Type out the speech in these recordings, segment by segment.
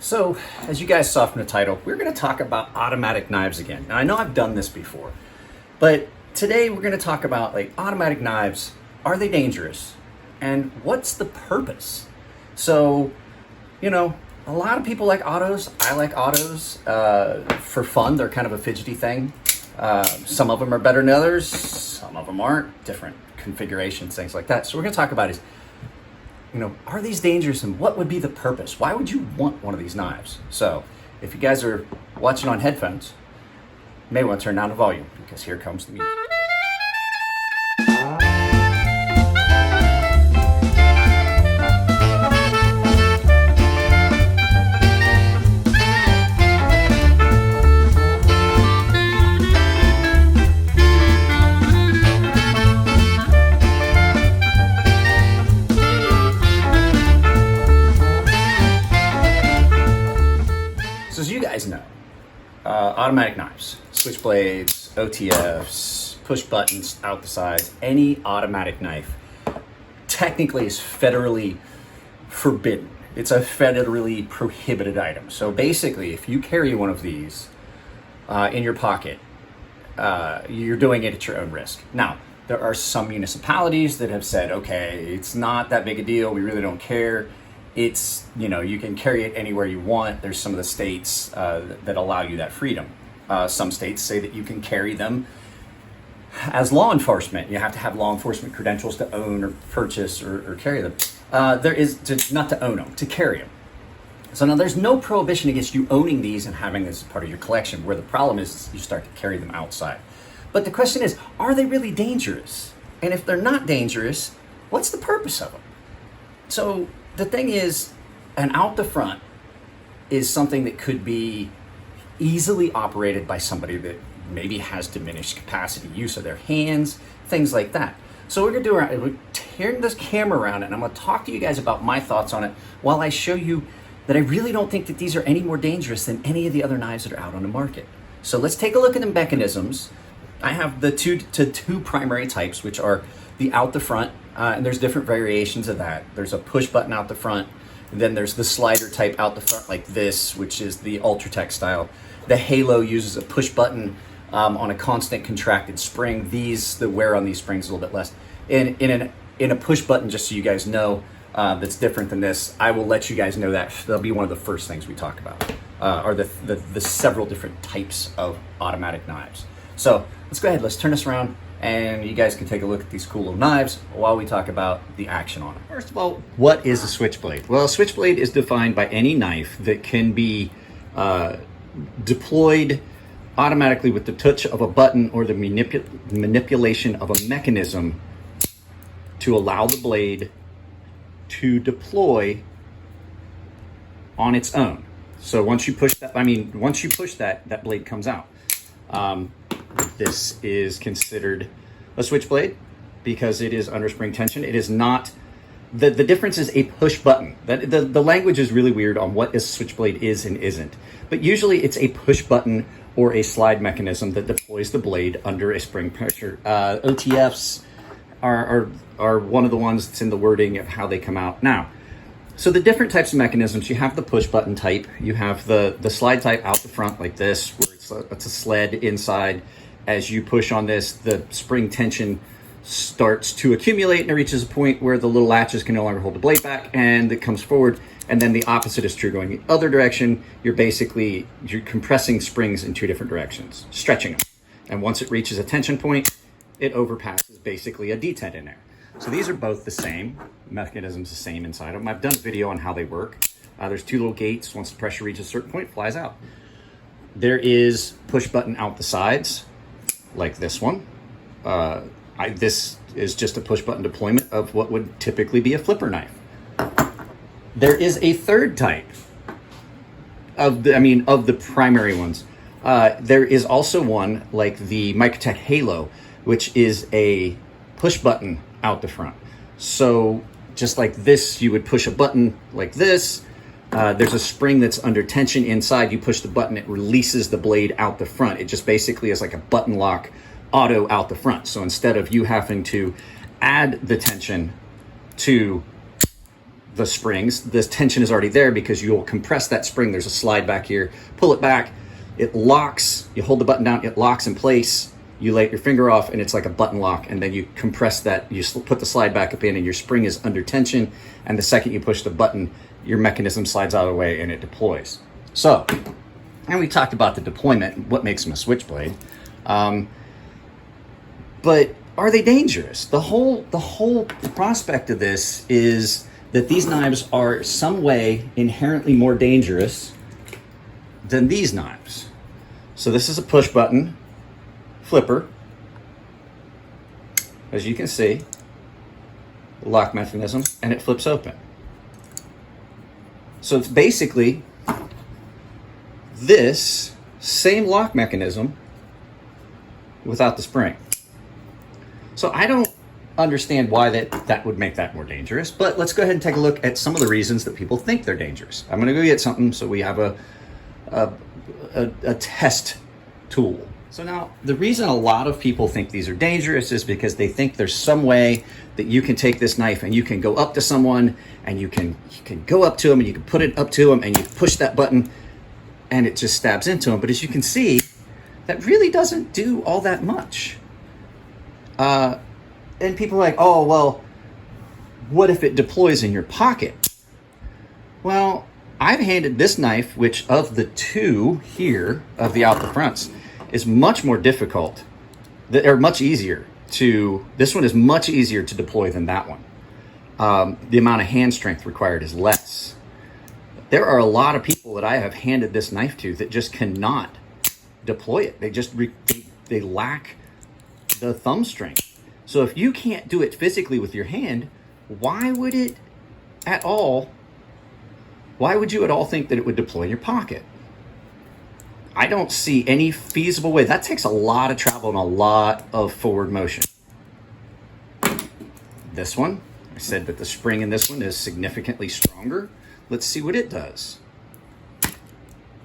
So, as you guys saw from the title, we're going to talk about automatic knives again. Now, I know I've done this before, but today we're going to talk about automatic knives. Are they dangerous? And what's the purpose? So, a lot of people like autos. I like autos for fun. They're kind of a fidgety thing. Some of them are better than others. Some of them aren't. Different configurations, things like that. So we're going to talk about are these dangerous and what would be the purpose? Why would you want one of these knives? So if you guys are watching on headphones, you may want to turn down the volume because here comes the music. So as you guys know, automatic knives, switchblades, OTFs, push buttons out the sides, any automatic knife technically is federally forbidden. It's a federally prohibited item. So basically, if you carry one of these in your pocket, you're doing it at your own risk. Now, there are some municipalities that have said, okay, it's not that big a deal. We really don't care. It's, you can carry it anywhere you want. There's some of the states that allow you that freedom. Some states say that you can carry them as law enforcement. You have to have law enforcement credentials to own or purchase or carry them. There is not to own them, to carry them. So now there's no prohibition against you owning these and having this as part of your collection. Where the problem is you start to carry them outside. But the question is, are they really dangerous? And if they're not dangerous, what's the purpose of them? So the thing is, an out the front is something that could be easily operated by somebody that maybe has diminished capacity, use of their hands, things like that. So what we're gonna do, we're turn this camera around and I'm gonna talk to you guys about my thoughts on it while I show you that I really don't think that these are any more dangerous than any of the other knives that are out on the market. So let's take a look at the mechanisms. I have the two primary types, which are the out the front, and there's different variations of that. There's a push button out the front, and then there's the slider type out the front like this, which is the Ultratech style. The Halo uses a push button on a constant contracted spring. The wear on these springs is a little bit less. In a push button, just so you guys know, that's different than this. I will let you guys know that. That'll be one of the first things we talk about, are the several different types of automatic knives. So let's go ahead, let's turn this around, and you guys can take a look at these cool little knives while we talk about the action on them. First of all, what is a switchblade? Well, a switchblade is defined by any knife that can be deployed automatically with the touch of a button or the manipulation of a mechanism to allow the blade to deploy on its own. So once you push that, that blade comes out. This is considered a switchblade because it is under spring tension. It is not, the difference is a push button. The language is really weird on what a switchblade is and isn't. But usually it's a push button or a slide mechanism that deploys the blade under a spring pressure. OTFs are one of the ones that's in the wording of how they come out. Now, so the different types of mechanisms, you have the push button type, you have the slide type out the front like this, where it's a sled inside. As you push on this, the spring tension starts to accumulate and it reaches a point where the little latches can no longer hold the blade back and it comes forward. And then the opposite is true going the other direction. You're compressing springs in two different directions, stretching them. And once it reaches a tension point, it overpasses basically a detent in there. So these are both the same, mechanisms the same inside of them. I've done a video on how they work. There's two little gates. Once the pressure reaches a certain point, it flies out. There is push button out the sides, like this one. This is just a push button deployment of what would typically be a flipper knife. There is a third type of the primary ones. There is also one like the Microtech Halo, which is a push button out the front. So just like this, you would push a button like this. There's a spring that's under tension inside. You push the button, it releases the blade out the front. It just basically is like a button lock auto out the front. So instead of you having to add the tension to the springs, the tension is already there because you'll compress that spring. There's a slide back here, pull it back, it locks, you hold the button down, it locks in place, you let your finger off and it's like a button lock, and then you compress that, you put the slide back up in and your spring is under tension, and the second you push the button, your mechanism slides out of the way and it deploys. So, and we talked about the deployment, what makes them a switchblade. But are they dangerous? The whole prospect of this is that these knives are some way inherently more dangerous than these knives. So this is a push button flipper. As you can see, lock mechanism, and it flips open. So it's basically this same lock mechanism without the spring. So I don't understand why that would make that more dangerous, but let's go ahead and take a look at some of the reasons that people think they're dangerous. I'm going to go get something so we have a test tool. So now the reason a lot of people think these are dangerous is because they think there's some way that you can take this knife and you can go up to someone and you can go up to them and you can put it up to them and you push that button and it just stabs into them. But as you can see, that really doesn't do all that much. And people are like, oh, well, what if it deploys in your pocket? Well, I've handed this knife, which of the two here of the out the fronts is much more difficult, or much easier to, this one is much easier to deploy than that one. The amount of hand strength required is less. There are a lot of people that I have handed this knife to that just cannot deploy it. They lack the thumb strength. So if you can't do it physically with your hand, why would you at all think that it would deploy in your pocket? I don't see any feasible way. That takes a lot of travel and a lot of forward motion. This one, I said that the spring in this one is significantly stronger. Let's see what it does.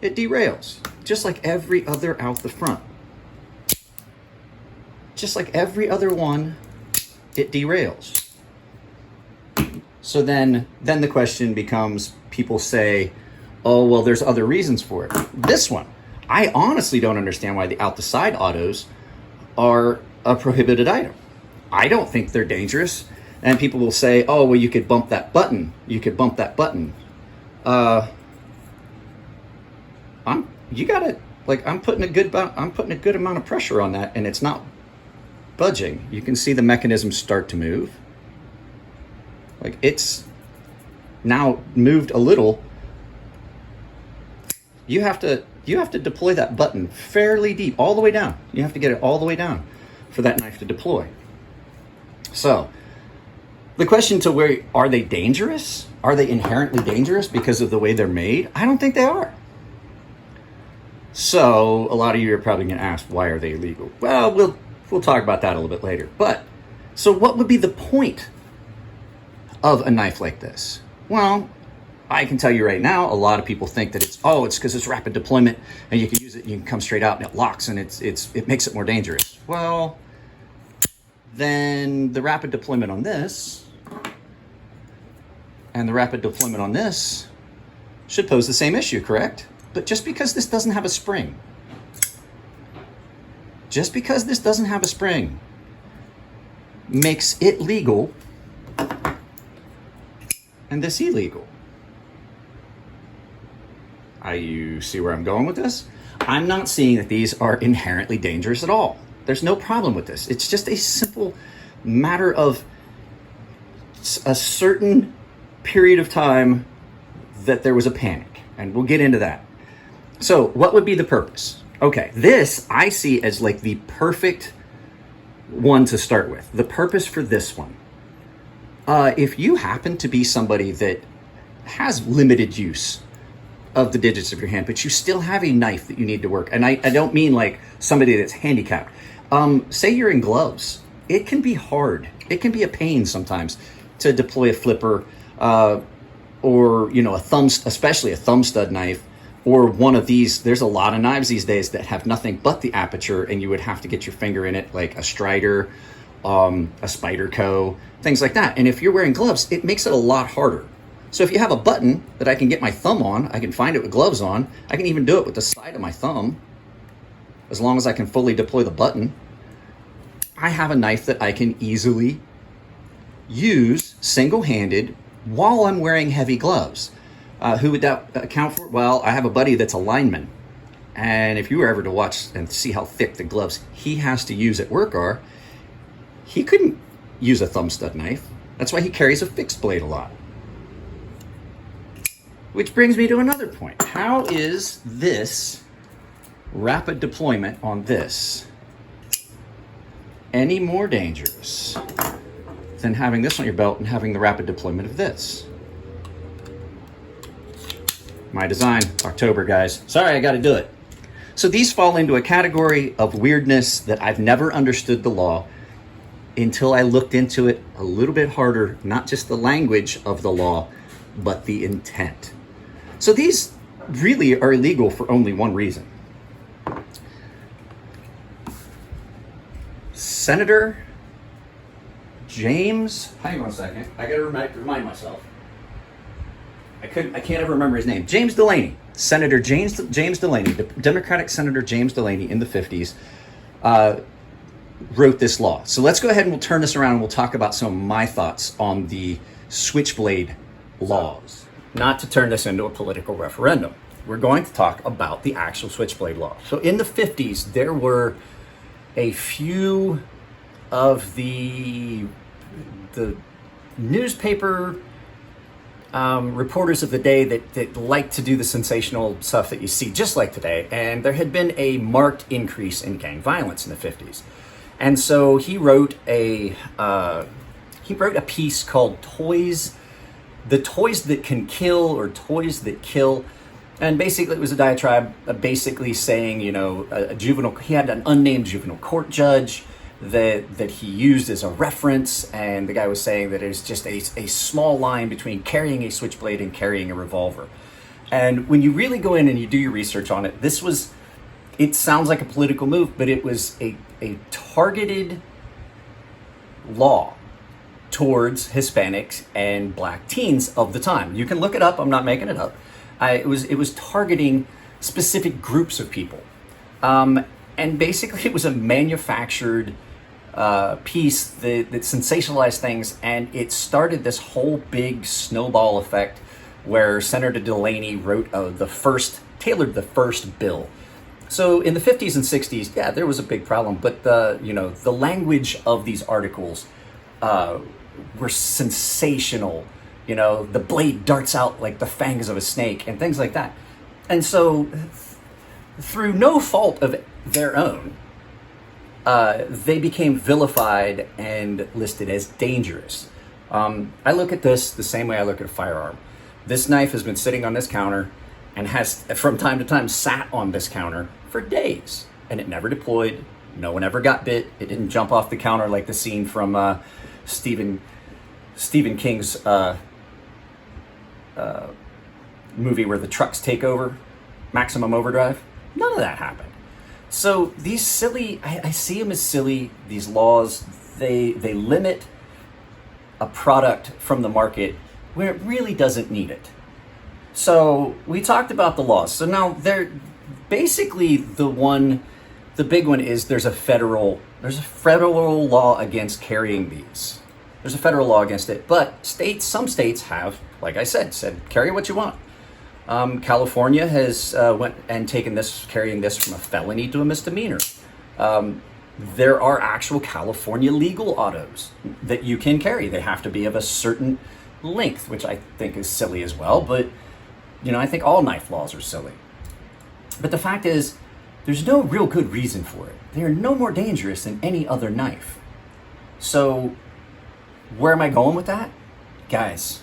It derails, just like every other out the front. Just like every other one, it derails. So then the question becomes, people say, oh, well, there's other reasons for it. This one, I honestly don't understand why the out the side autos are a prohibited item. I don't think they're dangerous. And people will say, oh, well, you could bump that button. You could bump that button. I'm putting a good amount of pressure on that, and it's not budging. You can see the mechanism start to move. Like, it's now moved a little. You have to deploy that button fairly deep, all the way down. You have to get it all the way down for that knife to deploy. So the question to where, are they dangerous? Are they inherently dangerous because of the way they're made? I don't think they are. So a lot of you are probably going to ask, why are they illegal? Well, we'll talk about that a little bit later. But so what would be the point of a knife like this? Well, I can tell you right now, a lot of people think that it's because it's rapid deployment and you can use it, you can come straight out and it locks and it makes it more dangerous. Well, then the rapid deployment on this and the rapid deployment on this should pose the same issue, correct? But just because this doesn't have a spring, makes it legal and this illegal. You see where I'm going with this? I'm not seeing that these are inherently dangerous at all. There's no problem with this. It's just a simple matter of a certain period of time that there was a panic, and we'll get into that. So what would be the purpose? Okay, this I see as like the perfect one to start with. The purpose for this one. If you happen to be somebody that has limited use of the digits of your hand, but you still have a knife that you need to work, and I don't mean like somebody that's handicapped. Say you're in gloves. It can be hard. It can be a pain sometimes to deploy a flipper, or especially a thumb stud knife, or one of these. There's a lot of knives these days that have nothing but the aperture, and you would have to get your finger in it, like a Strider, a Spyderco, things like that. And if you're wearing gloves, it makes it a lot harder. So if you have a button that I can get my thumb on, I can find it with gloves on. I can even do it with the side of my thumb, as long as I can fully deploy the button. I have a knife that I can easily use single-handed while I'm wearing heavy gloves. Who would that account for? Well, I have a buddy that's a lineman. And if you were ever to watch and see how thick the gloves he has to use at work are, he couldn't use a thumb stud knife. That's why he carries a fixed blade a lot. Which brings me to another point. How is this rapid deployment on this any more dangerous than having this on your belt and having the rapid deployment of this? My design, October, guys. Sorry, I got to do it. So these fall into a category of weirdness that I've never understood the law until I looked into it a little bit harder, not just the language of the law, but the intent. So these really are illegal for only one reason. Senator James, hang on a second, I gotta remind myself. I can't ever remember his name. James Delaney. Senator James Delaney, the Democratic Senator James Delaney in the 50s, wrote this law. So let's go ahead and we'll turn this around and we'll talk about some of my thoughts on the switchblade laws. Not to turn this into a political referendum. We're going to talk about the actual switchblade law. So in the 50s, there were a few of the newspaper reporters of the day that like to do the sensational stuff that you see just like today. And there had been a marked increase in gang violence in the 50s. And so he wrote a piece called The Toys That Can Kill, or Toys That Kill. And basically it was a diatribe basically saying, he had an unnamed juvenile court judge that he used as a reference, and the guy was saying that it's just a small line between carrying a switchblade and carrying a revolver. And when you really go in and you do your research on it, it sounds like a political move, but it was a targeted law towards Hispanics and black teens of the time. You can look it up, I'm not making it up. It was targeting specific groups of people. And basically it was a manufactured piece that sensationalized things, and it started this whole big snowball effect where Senator Delaney tailored the first bill. So in the 50s and 60s, yeah, there was a big problem, but the language of these articles were sensational. The blade darts out like the fangs of a snake and things like that. And so through no fault of their own, they became vilified and listed as dangerous. I look at this the same way I look at a firearm. This knife has been sitting on this counter and has, from time to time, sat on this counter for days, and it never deployed. No one ever got bit. It didn't jump off the counter like the scene from Stephen King's movie where the trucks take over, Maximum Overdrive. None of that happened. So these silly, I see them as silly, these laws, they limit a product from the market where it really doesn't need it. So we talked about the laws. So now they're basically the big one is there's a federal law against carrying these. There's a federal law against it, but some states have, like I said carry what you want. California has went and taken carrying this from a felony to a misdemeanor. There are actual California legal autos that you can carry. They have to be of a certain length, which I think is silly as well. But, I think all knife laws are silly. But the fact is, there's no real good reason for it. They are no more dangerous than any other knife. So, where am I going with that? Guys,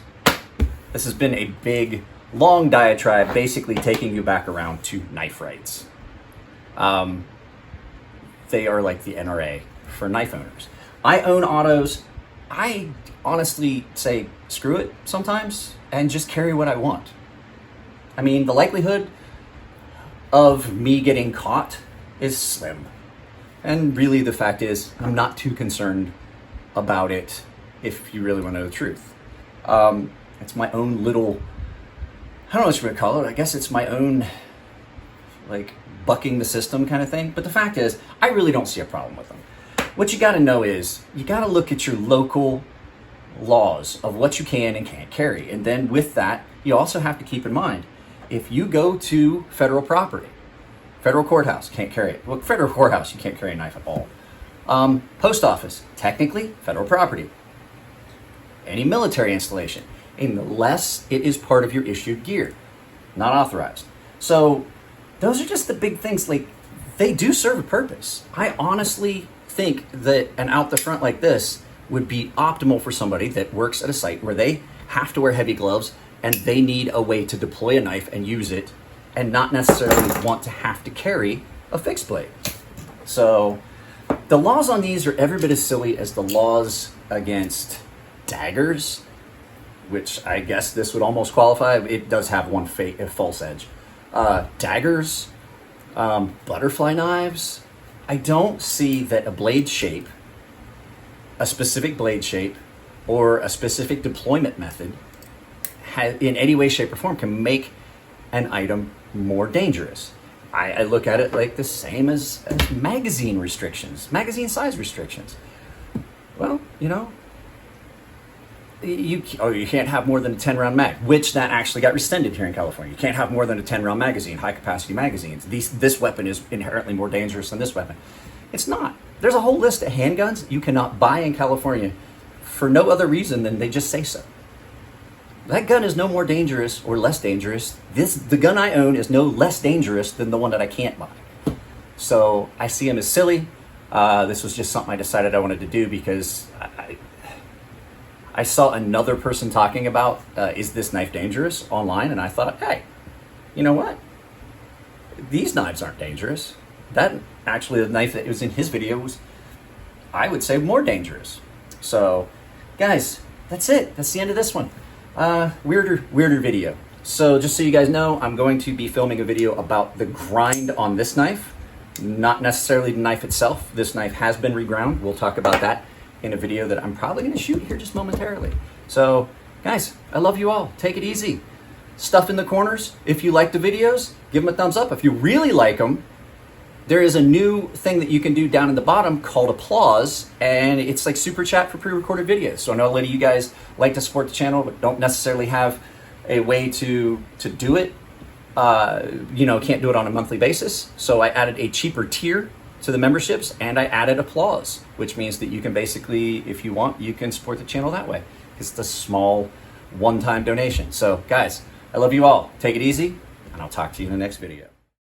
this has been a big, long diatribe, basically taking you back around to knife rights. They are like the NRA for knife owners. I own autos. I honestly say screw it sometimes and just carry what I want. I mean, the likelihood of me getting caught is slim. And really the fact is I'm not too concerned about it if you really want to know the truth. It's my own little, I don't know what you're gonna call it. I guess it's my own, like, bucking the system kind of thing. But the fact is, I really don't see a problem with them. What you gotta know is, you gotta look at your local laws of what you can and can't carry. And then with that, you also have to keep in mind, if you go to federal property, federal courthouse, can't carry it. Well, federal courthouse, you can't carry a knife at all. Post office, technically federal property. Any military installation, unless it is part of your issued gear, not authorized. So those are just the big things. Like, they do serve a purpose. I honestly think that an out the front like this would be optimal for somebody that works at a site where they have to wear heavy gloves and they need a way to deploy a knife and use it and not necessarily want to have to carry a fixed blade. So the laws on these are every bit as silly as the laws against daggers, which I guess this would almost qualify. It does have one false edge. Daggers, butterfly knives. I don't see that a blade shape, a specific blade shape, or a specific deployment method in any way, shape, or form can make an item more dangerous. I look at it like the same as magazine restrictions, magazine size restrictions. Well, you know, you can't have more than a 10 round mag, which that actually got rescinded here in California. You can't have more than a 10 round magazine, high capacity magazines. This weapon is inherently more dangerous than this weapon. It's not. There's a whole list of handguns you cannot buy in California for no other reason than they just say so. That gun is no more dangerous or less dangerous. The gun I own is no less dangerous than the one that I can't buy. So I see them as silly. This was just something I decided I wanted to do because I saw another person talking about, is this knife dangerous online? And I thought, hey, you know what? These knives aren't dangerous. That actually, the knife that was in his video was, I would say, more dangerous. So guys, that's it. That's the end of this one. Weirder video. So just so you guys know, I'm going to be filming a video about the grind on this knife, not necessarily the knife itself. This knife has been reground. We'll talk about that in a video that I'm probably going to shoot here just momentarily. So guys, I love you all. Take it easy. Stuff in the corners. If you like the videos, give them a thumbs up. If you really like them, there is a new thing that you can do down in the bottom called applause, and it's like super chat for pre-recorded videos. So I know a lot of you guys like to support the channel, but don't necessarily have a way to do it. Can't do it on a monthly basis. So I added a cheaper tier to the memberships, and I added applause, which means that you can basically, if you want, you can support the channel that way. It's a small one-time donation. So guys, I love you all. Take it easy, and I'll talk to you in the next video.